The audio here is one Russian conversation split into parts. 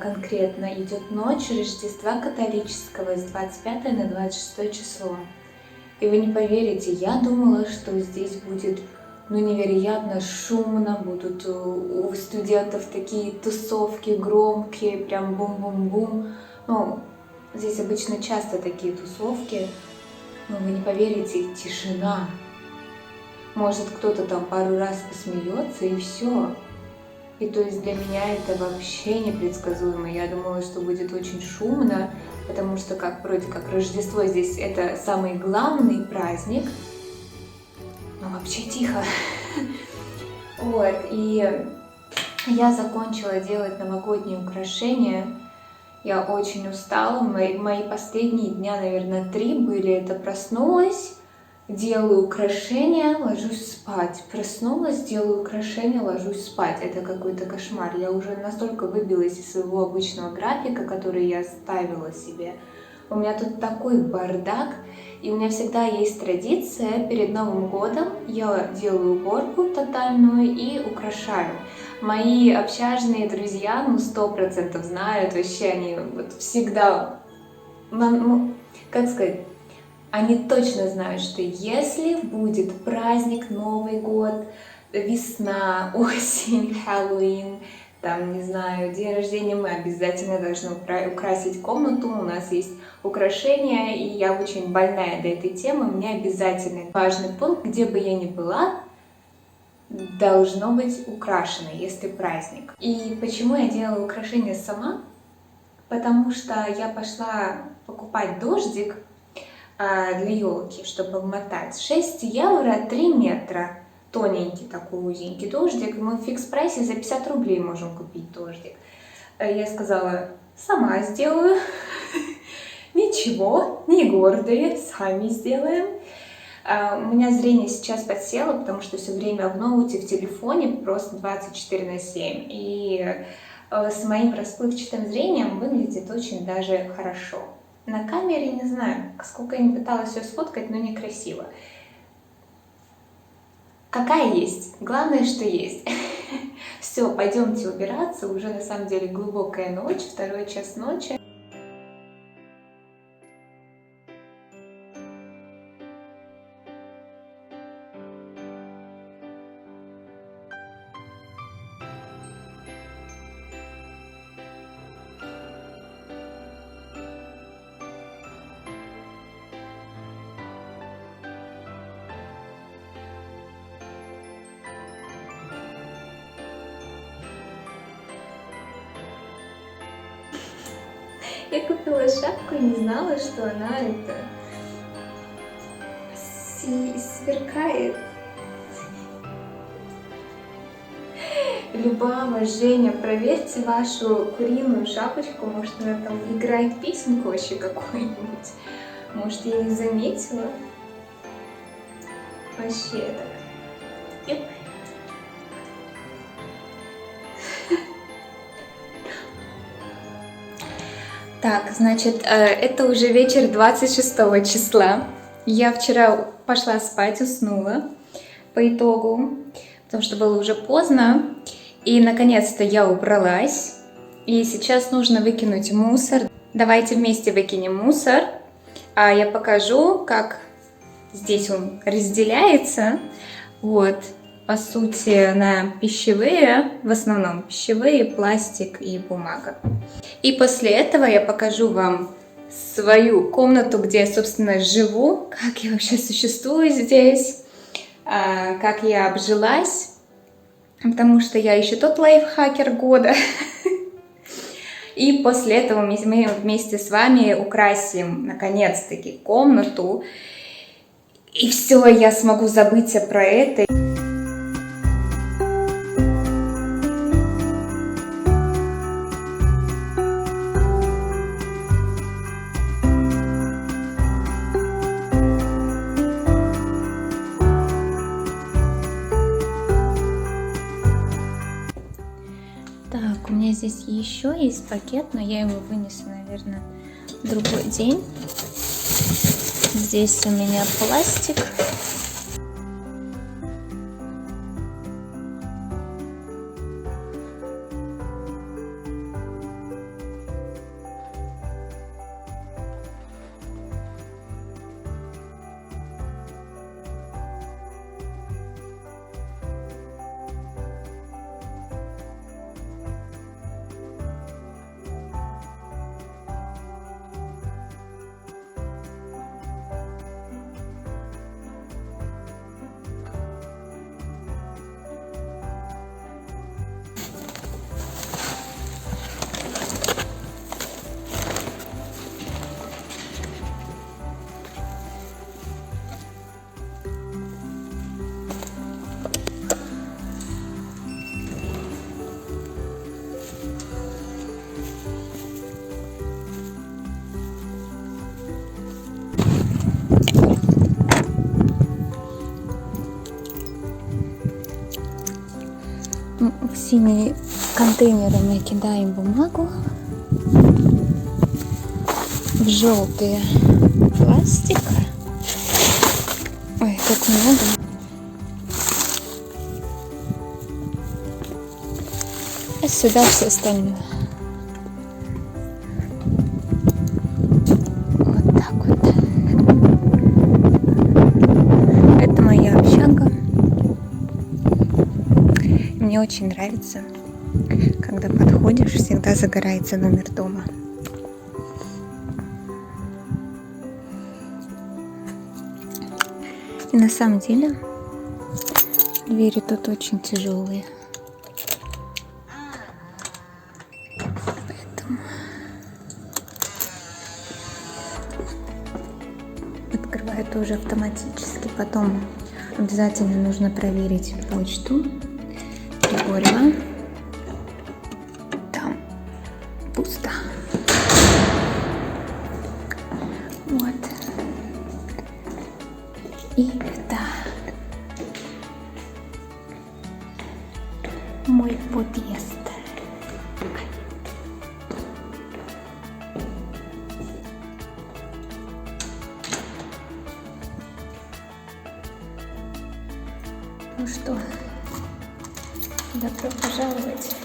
конкретно идет ночь Рождества католического с 25 на 26 число. И вы не поверите, я думала, что здесь будет невероятно шумно, будут у студентов такие тусовки громкие, прям бум-бум-бум. Здесь обычно часто такие тусовки, но вы не поверите, тишина. Может, кто-то там пару раз посмеется и все. И то есть для меня это вообще непредсказуемо. Я думала, что будет очень шумно, потому что вроде как Рождество здесь это самый главный праздник. Но вообще тихо. Вот, и я закончила делать новогодние украшения. Я очень устала. Мои последние дня, наверное, 3 были. Это проснулась, делаю украшения, ложусь спать. Проснулась, делаю украшения, ложусь спать. Это какой-то кошмар. Я уже настолько выбилась из своего обычного графика, который я ставила себе. У меня тут такой бардак. И у меня всегда есть традиция, перед Новым годом я делаю уборку тотальную и украшаю. Мои общажные друзья, 100% знают, вообще они всегда, как сказать, они точно знают, что если будет праздник, Новый год, весна, осень, Хэллоуин, там, не знаю, день рождения, мы обязательно должны украсить комнату, у нас есть украшения, и я очень больная до этой темы, у меня обязательно важный пункт, где бы я ни была, должно быть украшено, если праздник. И почему я делала украшения сама? Потому что я пошла покупать дождик для елки, чтобы обмотать. 6 евро 3 метра. Тоненький такой узенький дождик. Мы в фикс-прайсе за 50 рублей можем купить дождик. Я сказала, сама сделаю. Ничего, не гордые, сами сделаем. У меня зрение сейчас подсело, потому что все время в ноуте, в телефоне просто 24/7. И с моим расплывчатым зрением выглядит очень даже хорошо. На камере не знаю, сколько я не пыталась все сфоткать, но некрасиво. Какая есть. Главное, что есть. Все, пойдемте убираться. Уже на самом деле глубокая ночь, 2 час ночи. Я купила шапку и не знала, что она сверкает. Любава, Женя, проверьте вашу куриную шапочку, может она там играет песенку вообще какую-нибудь. Может, я не заметила. Вообще так. Юп. Так, значит, это уже вечер 26 числа. Я вчера пошла спать, уснула по итогу, потому что было уже поздно. И, наконец-то, я убралась. И сейчас нужно выкинуть мусор. Давайте вместе выкинем мусор. А я покажу, как здесь он разделяется. Вот, по сути, на пищевые, в основном пищевые, пластик и бумага. И после этого я покажу вам свою комнату, где я, собственно, живу, как я вообще существую здесь, как я обжилась, потому что я еще тот лайфхакер года. И после этого мы вместе с вами украсим, наконец-таки, комнату. И все, я смогу забыть про это. Так, у меня здесь еще есть пакет, но я его вынесу, наверное, в другой день. Здесь у меня пластик. синие контейнеры мы кидаем бумагу, в желтые пластик. Ой, как много. А сюда все остальное. Вот так вот. Это моя общага. Мне очень нравится, когда подходишь, всегда загорается номер дома. И на самом деле двери тут очень тяжелые. Поэтому открываю тоже автоматически. Потом обязательно нужно проверить почту. Приборила. Там пусто. Вот. И это мой подъезд. Ну что, добро пожаловать.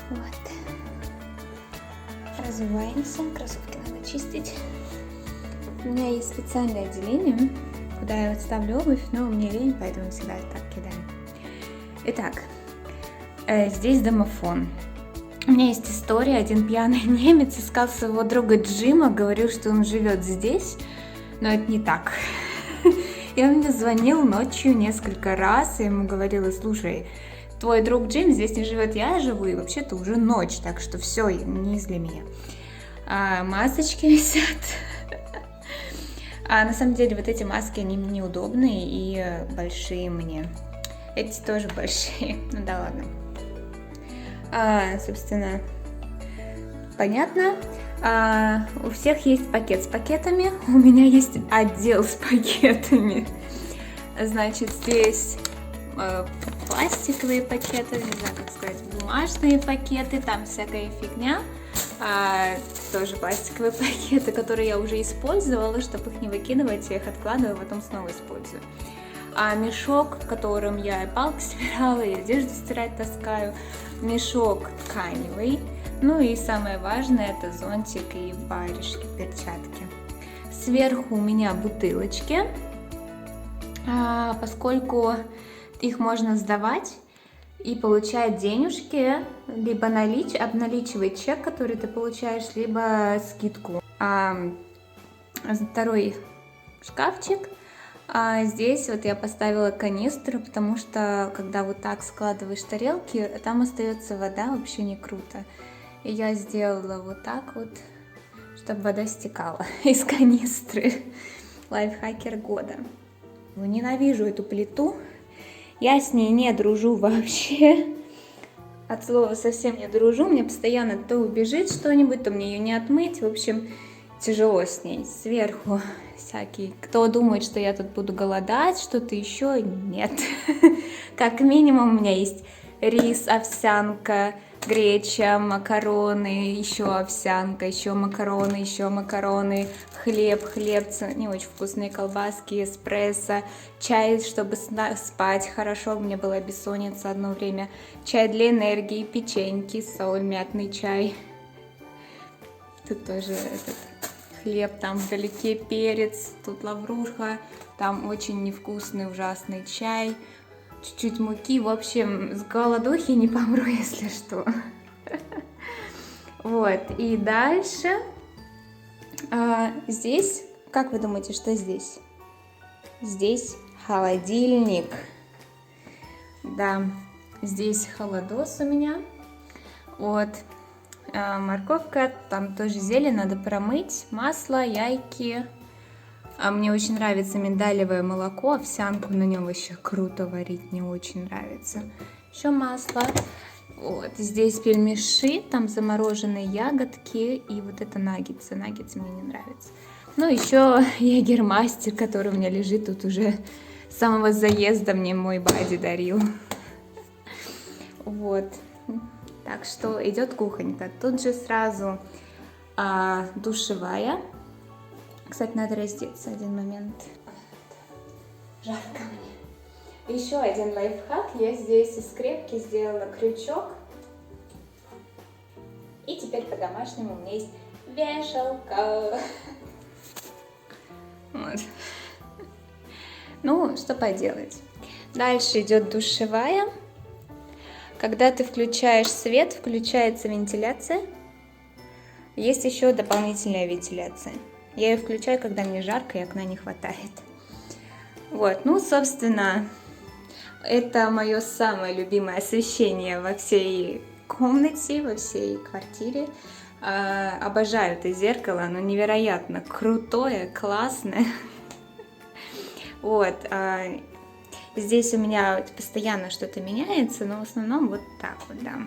Вот. Развиваемся. Кроссовки надо чистить. У меня есть специальное отделение, куда я вот ставлю обувь, но мне лень, поэтому всегда так кидаю. Итак, здесь домофон. У меня есть история. Один пьяный немец искал своего друга Джима, говорил, что он живет здесь, но это не так. И он мне звонил ночью несколько раз, и ему говорила: слушай, твой друг Джим здесь не живет, я живу, и вообще-то уже ночь, так что все, не из-за меня. Масочки висят. А на самом деле вот эти маски, они неудобные и большие мне. Эти тоже большие, ну да ладно. Собственно, понятно. У всех есть пакет с пакетами, у меня есть отдел с пакетами. Значит, здесь пластиковые пакеты, не знаю, как сказать, бумажные пакеты, там всякая фигня. Тоже пластиковые пакеты, которые я уже использовала, чтобы их не выкидывать, я их откладываю, потом снова использую. Мешок, в котором я и палки собирала, и одежду стирать таскаю. Мешок тканевый. Ну и самое важное — это зонтик и варежки, перчатки. Сверху у меня бутылочки, поскольку их можно сдавать и получать денежки, либо обналичивать чек, который ты получаешь, либо скидку. Второй шкафчик. Здесь вот я поставила канистру, потому что когда вот так складываешь тарелки, там остается вода, вообще не круто. И я сделала вот так вот, чтобы вода стекала из канистры. Лайфхакер года. Ненавижу эту плиту. Я с ней не дружу вообще. От слова совсем не дружу. Мне постоянно то убежит что-нибудь, то мне ее не отмыть. В общем, тяжело с ней. Сверху всякие. Кто думает, что я тут буду голодать, что-то еще? Нет. Как минимум у меня есть рис, овсянка, греча, макароны, еще овсянка, еще макароны, хлебцы, не очень вкусные колбаски, эспрессо, чай, чтобы спать хорошо, у меня была бессонница одно время, чай для энергии, печеньки, соль, мятный чай. Тут тоже этот хлеб, там вдалеке перец, тут лавруха, там очень невкусный ужасный чай. Чуть-чуть муки, в общем, с голодухи не помру, если что. Вот, и дальше здесь, как вы думаете, что здесь? Здесь холодильник. Да, здесь холодос у меня. Вот, морковка, там тоже зелень, надо промыть, масло, яйки. Мне очень нравится миндалевое молоко, овсянку на нем еще круто варить, мне очень нравится. Еще масло. Вот, здесь пельмеши, там замороженные ягодки и вот это наггетсы. Наггетсы мне не нравятся. Ну, еще егермастер, который у меня лежит тут уже самого заезда мне мой бади дарил. Вот. Так что идет кухонька. Тут же сразу душевая. Кстати, надо раздеться один момент. Жарко мне. Еще один лайфхак. Я здесь из скрепки сделала крючок. И теперь по-домашнему у меня есть вешалка. Вот. Ну, что поделать. Дальше идет душевая. Когда ты включаешь свет, включается вентиляция. Есть еще дополнительная вентиляция. Я ее включаю, когда мне жарко и окна не хватает. Вот, ну, собственно, это мое самое любимое освещение во всей комнате, во всей квартире. Обожаю это зеркало, оно невероятно крутое, классное. Вот, здесь у меня постоянно что-то меняется, но в основном вот так вот, да.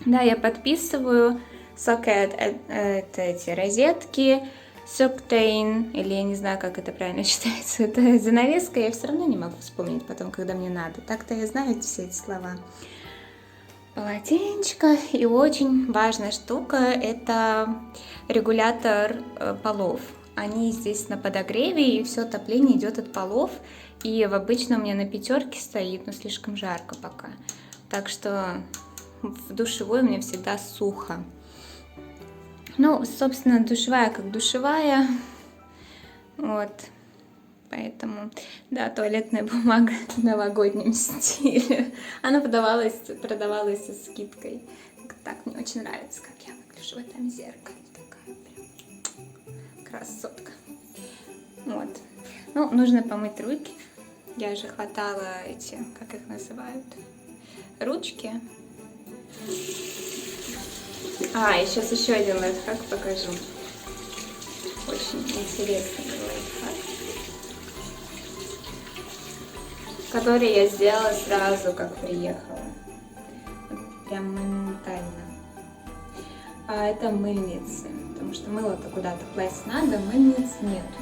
Да, я подписываю сокет, это эти розетки, Surtain, или я не знаю, как это правильно читается, это занавеска, я все равно не могу вспомнить потом, когда мне надо. Так-то я знаю все эти слова. Полотенечко, и очень важная штука, это регулятор полов. Они здесь на подогреве, и все отопление идет от полов, и обычно у меня на 5 стоит, но слишком жарко пока. Так что в душевой у меня всегда сухо. Ну, собственно, душевая как душевая. Вот. Поэтому, да, туалетная бумага в новогоднем стиле. Она продавалась со скидкой. Так, мне очень нравится, как я выгляжу в этом зеркале. Такая прям красотка. Вот. Ну, нужно помыть руки. Я же хватала эти, как их называют, ручки. И сейчас еще один лайфхак покажу. Очень интересный лайфхак, который я сделала сразу, как приехала. Вот прям моментально. Это мыльницы, потому что мыло-то куда-то класть надо, мыльниц нету.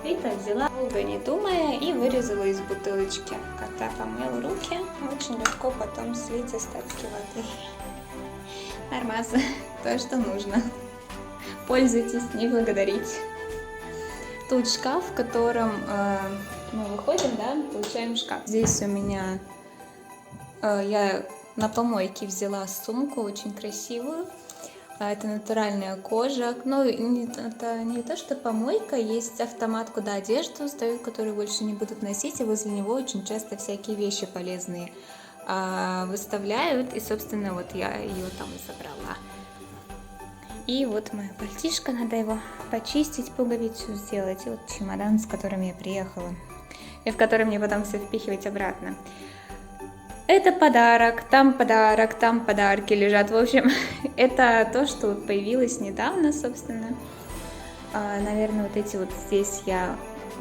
И так взяла, долго не думая, и вырезала из бутылочки. Когда помыл руки, очень легко потом слить остатки воды. Нормас, то, что нужно. Пользуйтесь, не благодарите. Тут шкаф, в котором мы выходим, да, получаем шкаф. Здесь у меня я на помойке взяла сумку, очень красивую. Это натуральная кожа. Ну, это не то, что помойка, есть автомат, куда одежду сдают, которую больше не будут носить, и возле него очень часто всякие вещи полезные выставляют, и, собственно, вот я ее там и забрала. И вот моя пальтишко, надо его почистить, пуговицу сделать, и вот чемодан, с которым я приехала, и в который мне потом все впихивать обратно. Это подарок, там подарки лежат, в общем, это то, что вот появилось недавно, собственно. Наверное, вот эти вот здесь я,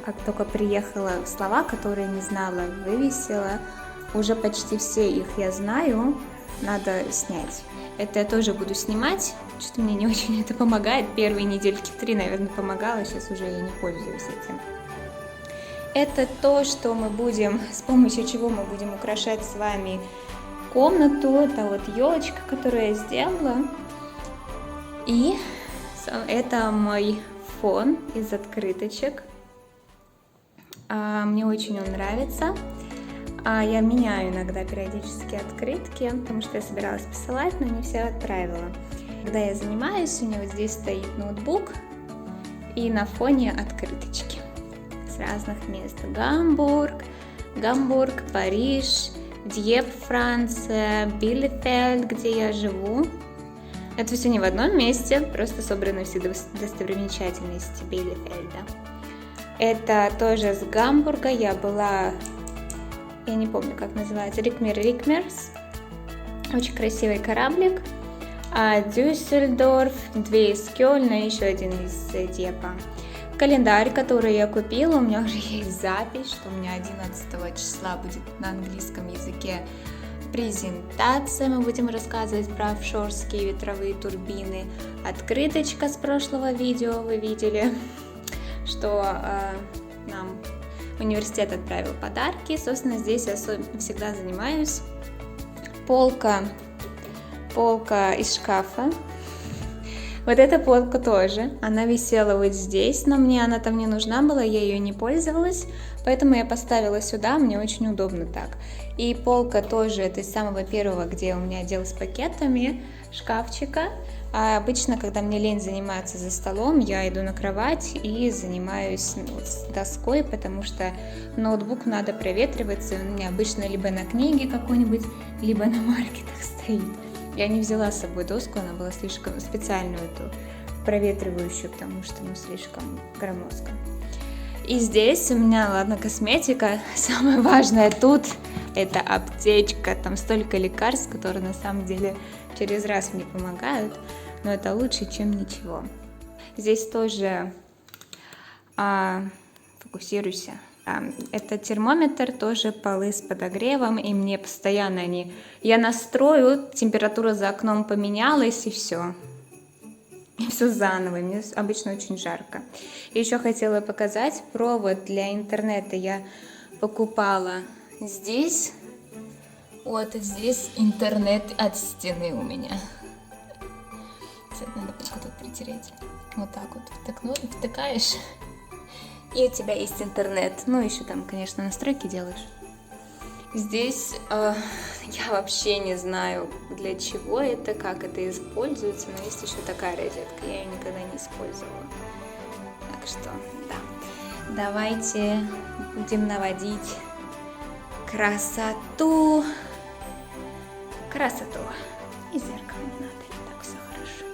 как только приехала, слова, которые не знала, вывесила. Уже почти все их я знаю, надо снять. Это я тоже буду снимать, что-то мне не очень это помогает. Первые недельки 3, наверное, помогало, сейчас уже я не пользуюсь этим. Это то, что мы будем, с помощью чего мы будем украшать с вами комнату. Это вот елочка, которую я сделала. И это мой фон из открыточек. Мне очень он нравится. Я меняю иногда периодически открытки, потому что я собиралась посылать, но не все отправила. Когда я занимаюсь, у него здесь стоит ноутбук и на фоне открыточки с разных мест. Гамбург, Париж, Дьеп, Франция, Билефельд, где я живу. Это все не в одном месте, просто собраны все достопримечательности Билефельда. Это тоже с Гамбурга, я была... Я не помню, как называется, Рикмерс. Очень красивый кораблик. Дюссельдорф, 2 из Кёльна, еще один из Дьепа. Календарь, который я купила, у меня уже есть запись, что у меня 11 числа будет на английском языке презентация. Мы будем рассказывать про офшорские ветровые турбины. Открыточка с прошлого видео вы видели, что нам университет отправил подарки. Собственно, здесь я всегда занимаюсь. Полка из шкафа. Вот эта полка тоже, она висела вот здесь, но мне она там не нужна была, я ее не пользовалась, поэтому я поставила сюда, мне очень удобно так. И полка тоже, это из самого первого, где у меня отдел с пакетами, шкафчика. А обычно, когда мне лень заниматься за столом, я иду на кровать и занимаюсь с доской, потому что ноутбук надо проветриваться, он у меня обычно либо на книге какой-нибудь, либо на маркетах стоит. Я не взяла с собой доску, она была слишком специальную, эту проветривающую, потому что слишком громоздко. И здесь у меня, ладно, косметика. Самое важное тут это аптечка. Там столько лекарств, которые на самом деле через раз мне помогают, но это лучше, чем ничего. Здесь тоже фокусируйся. Это термометр, тоже полы с подогревом, и мне постоянно я настрою, температура за окном поменялась, и все. И все заново, мне обычно очень жарко. И еще хотела показать провод для интернета. Я покупала здесь. Вот здесь интернет от стены у меня. Кстати, надо куда-то притереть. Вот так вот втыкаешь. И у тебя есть интернет. Ну, еще там, конечно, настройки делаешь. Здесь я вообще не знаю, для чего это, как это используется, но есть еще такая розетка, я ее никогда не использовала. Так что, да. Давайте будем наводить красоту. И зеркало не надо, и так все хорошо.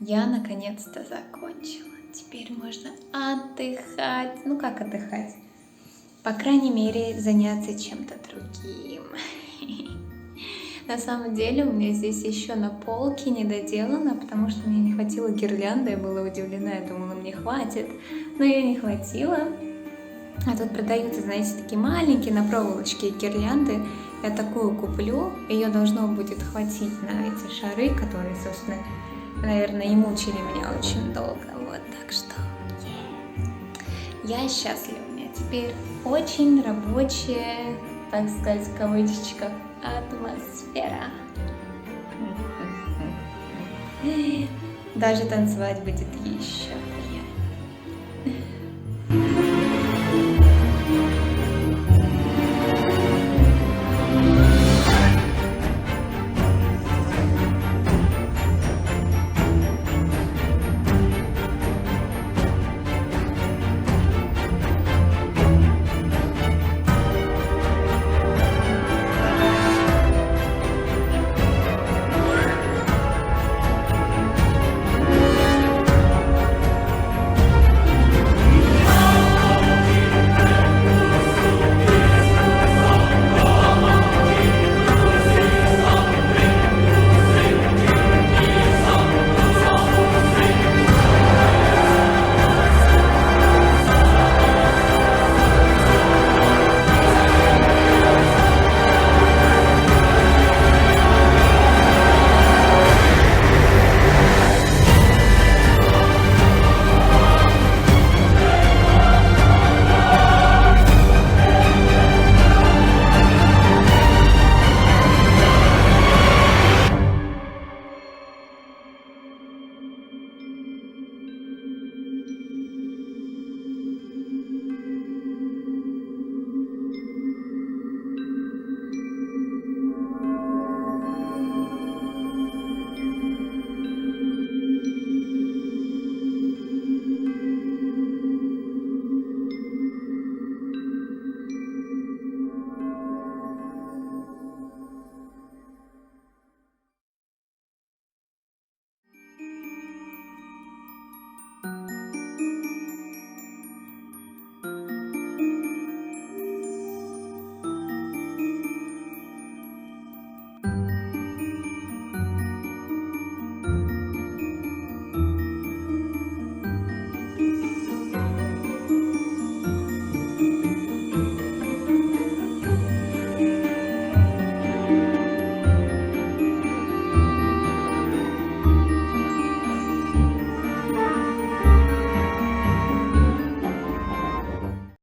Я наконец-то закончила. Теперь можно отдыхать. Ну как отдыхать? По крайней мере, заняться чем-то другим. На самом деле у меня здесь еще на полке не доделано, потому что мне не хватило гирлянды. Я была удивлена, я думала, мне хватит. Но ее не хватило. А тут продаются, знаете, такие маленькие на проволочке гирлянды. Я такую куплю. Ее должно будет хватить на эти шары, которые, собственно, наверное, и мучили меня очень долго. Вот, так что я счастлива. У меня теперь очень рабочая, так сказать, в кавычечках, атмосфера. Даже танцевать будет еще.